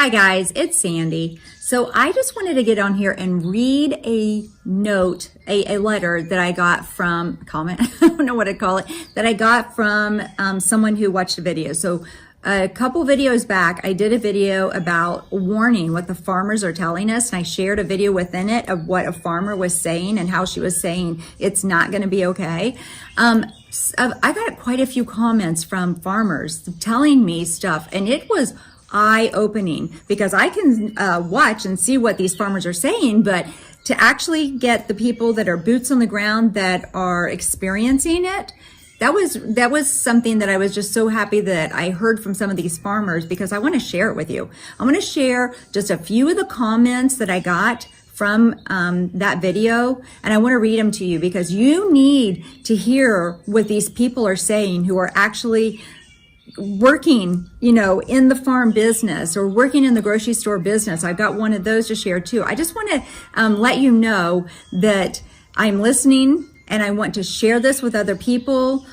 Hi guys, it's Sandy. So I just wanted to get on here and read a note, a letter that I got from, comment, I don't know what to call it, that I got from someone who watched a video. So a couple videos back, I did a video about warning, what the farmers are telling us, and I shared a video within it of what a farmer was saying and how she was saying it's not going to be okay. I got quite a few comments from farmers telling me stuff, and it was eye-opening because I can watch and see what these farmers are saying, but to actually get the people that are boots on the ground that are experiencing it, that was something that I was just so happy that I heard from some of these farmers, because I want to share it with you. I want to share just a few of the comments that I got from that video, and I want to read them to you because you need to hear what these people are saying who are actually working, in the farm business or working in the grocery store business. I've got one of those to share too. I just want to let you know that I'm listening and I want to share this with other people.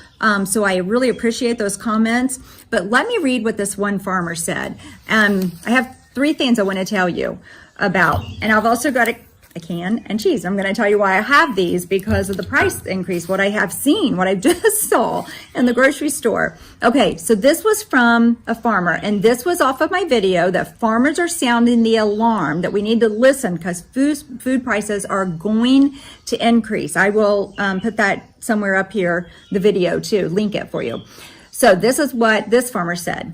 So I really appreciate those comments. But let me read what this one farmer said. I have 3 things I want to tell you about. And I've also got a can and cheese. I'm going to tell you why I have these, because of the price increase, what I have seen, what I just saw in the grocery store. Okay, so this was from a farmer, and this was off of my video that farmers are sounding the alarm that we need to listen because food prices are going to increase. I will put that somewhere up here, the video too, link it for you. So this is what this farmer said.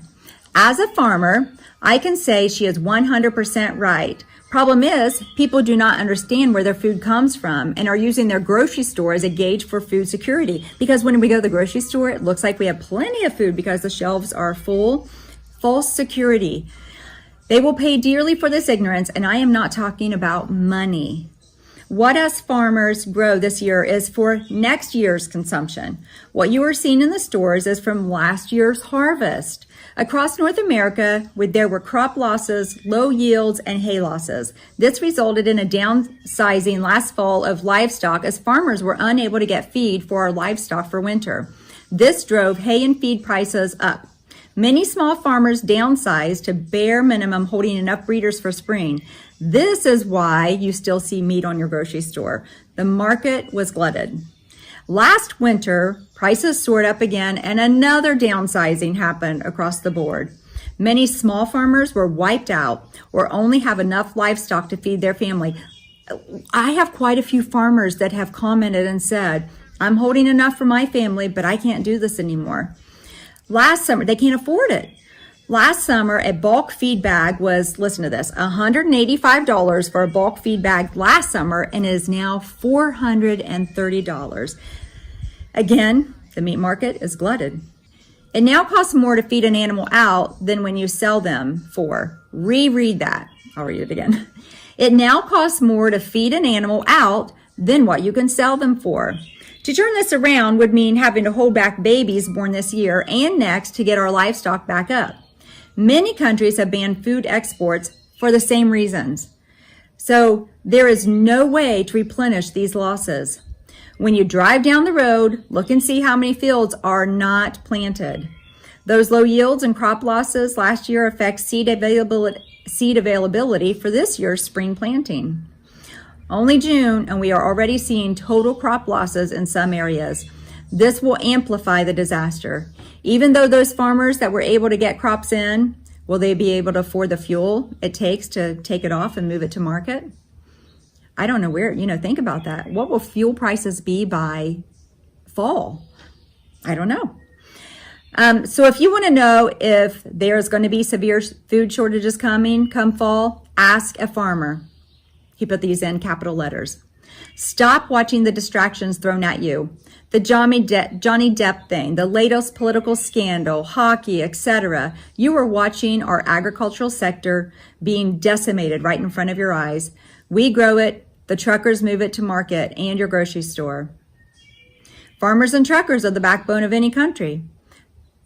As a farmer, I can say she is 100% right. Problem is, people do not understand where their food comes from and are using their grocery store as a gauge for food security. Because when we go to the grocery store, it looks like we have plenty of food because the shelves are full. False security. They will pay dearly for this ignorance, and I am not talking about money. What us farmers grow this year is for next year's consumption. What you are seeing in the stores is from last year's harvest. Across North America, there were crop losses, low yields, and hay losses. This resulted in a downsizing last fall of livestock as farmers were unable to get feed for our livestock for winter. This drove hay and feed prices up. Many small farmers downsized to bare minimum, holding enough breeders for spring. This is why you still see meat on your grocery store. The market was glutted. Last winter, prices soared up again and another downsizing happened across the board. Many small farmers were wiped out or only have enough livestock to feed their family. I have quite a few farmers that have commented and said, I'm holding enough for my family, but I can't do this anymore. Last summer, they can't afford it. Last summer, a bulk feed bag was, listen to this, $185 for a bulk feed bag last summer, and it is now $430. Again, the meat market is glutted. It now costs more to feed an animal out than when you sell them for. Reread that. I'll read it again. It now costs more to feed an animal out than what you can sell them for. To turn this around would mean having to hold back babies born this year and next to get our livestock back up. Many countries have banned food exports for the same reasons. So there is no way to replenish these losses. When you drive down the road, look and see how many fields are not planted. Those low yields and crop losses last year affect seed availability for this year's spring planting. Only June, and we are already seeing total crop losses in some areas. This will amplify the disaster. Even though those farmers that were able to get crops in, will they be able to afford the fuel it takes to take it off and move it to market? I don't know where, think about that. What will fuel prices be by fall? I don't know. So if you want to know if there's going to be severe food shortages coming come fall, ask a farmer. He put these in capital letters. Stop watching the distractions thrown at you. The Johnny Depp thing, the latest political scandal, hockey, etc. You are watching our agricultural sector being decimated right in front of your eyes. We grow it, the truckers move it to market and your grocery store. Farmers and truckers are the backbone of any country.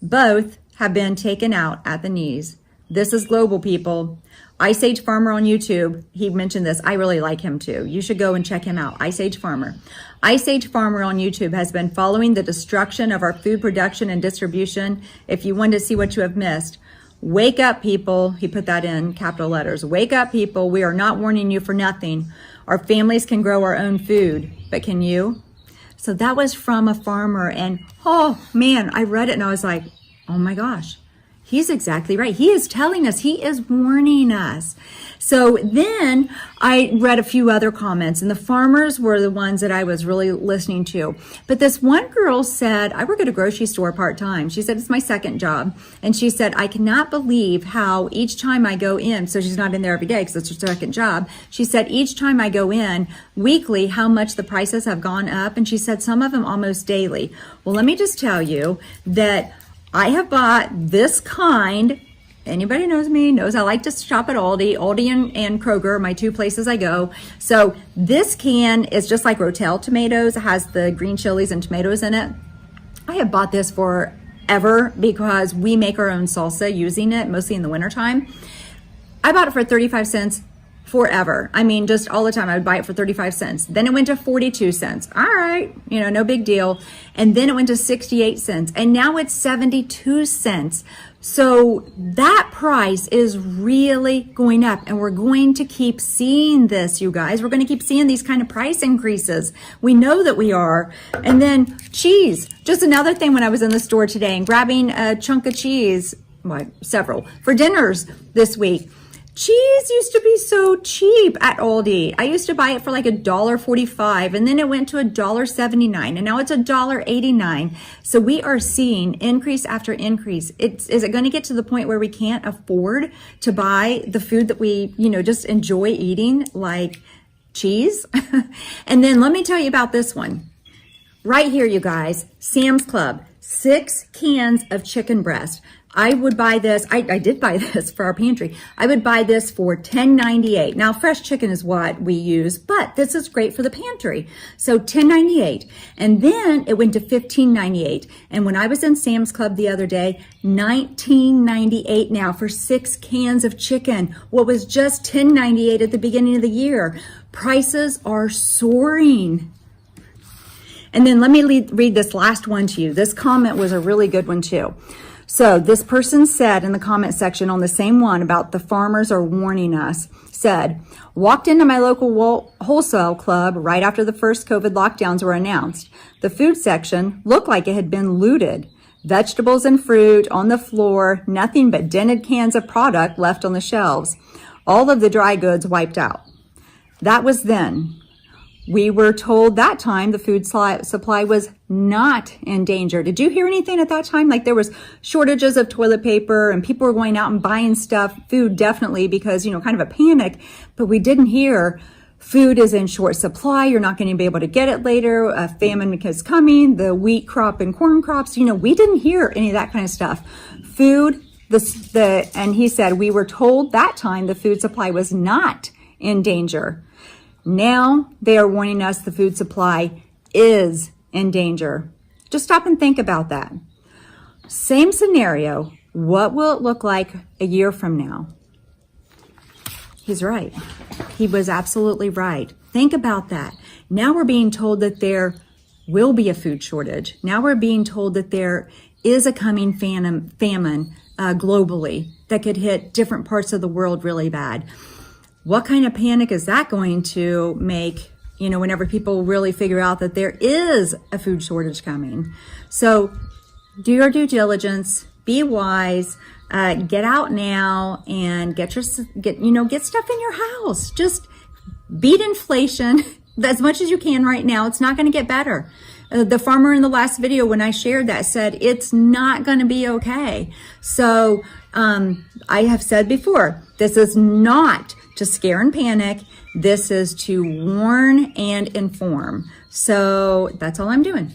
Both have been taken out at the knees. This is global, people. Ice Age Farmer on YouTube, he mentioned this. I really like him too. You should go and check him out, Ice Age Farmer. Ice Age Farmer on YouTube has been following the destruction of our food production and distribution. If you want to see what you have missed, Wake up, people. He put that in capital letters. Wake up, people. We are not warning you for nothing. Our families can grow our own food, but can you? So that was from a farmer, and oh man, I read it and I was like, oh my gosh, he's exactly right. He is telling us, he is warning us. So then I read a few other comments, and the farmers were the ones that I was really listening to. But this one girl said, I work at a grocery store part-time. She said, it's my second job. And she said, I cannot believe how each time I go in, so she's not in there every day because it's her second job. She said, each time I go in weekly, how much the prices have gone up. And she said, some of them almost daily. Well, let me just tell you that I have bought this kind. Anybody knows me knows I like to shop at Aldi. Aldi and Kroger are my two places I go. So this can is just like Rotel tomatoes. It has the green chilies and tomatoes in it. I have bought this forever because we make our own salsa using it, mostly in the wintertime. I bought it for 35 cents forever. I mean, just all the time. I would buy it for 35 cents. Then it went to 42 cents. All right, no big deal. And then it went to 68 cents. And now it's 72 cents. So that price is really going up, and we're going to keep seeing this, you guys. We're going to keep seeing these kind of price increases. We know that we are. And then cheese, just another thing. When I was in the store today and grabbing a chunk of cheese, several, for dinners this week. Cheese used to be so cheap at Aldi. I used to buy it for like $1.45, and then it went to $1.79, and now it's $1.89. So we are seeing increase after increase. Is it going to get to the point where we can't afford to buy the food that we, just enjoy eating, like cheese? And then let me tell you about this one. Right here, you guys, Sam's Club, 6 cans of chicken breast. I would buy this. I did buy this for our pantry. I would buy this for $10.98. Now, fresh chicken is what we use, but this is great for the pantry. So $10.98. And then it went to $15.98. And when I was in Sam's Club the other day, $19.98 now for 6 cans of chicken. What was just $10.98 at the beginning of the year. Prices are soaring. And then let me read this last one to you. This comment was a really good one too. So this person said in the comment section on the same one about the farmers are warning us, said, walked into my local wholesale club right after the first COVID lockdowns were announced. The food section looked like it had been looted. Vegetables and fruit on the floor, nothing but dented cans of product left on the shelves. All of the dry goods wiped out. That was then. We were told that time the food supply was not in danger. Did you hear anything at that time? Like there was shortages of toilet paper and people were going out and buying stuff, food definitely because, kind of a panic, but we didn't hear food is in short supply. You're not going to be able to get it later. A famine is coming, the wheat crop and corn crops. We didn't hear any of that kind of stuff. Food, and he said, we were told that time the food supply was not in danger. Now they are warning us the food supply is in danger. Just stop and think about that. Same scenario. What will it look like a year from now? He's right. He was absolutely right. Think about that. Now we're being told that there will be a food shortage. Now we're being told that there is a coming famine globally that could hit different parts of the world really bad. What kind of panic is that going to make, whenever people really figure out that there is a food shortage coming? So do your due diligence, be wise, get out now and get stuff in your house. Just beat inflation as much as you can right now. It's not going to get better. The farmer in the last video, when I shared that, said it's not going to be okay. So I have said before, this is not to scare and panic. This is to warn and inform. So that's all I'm doing.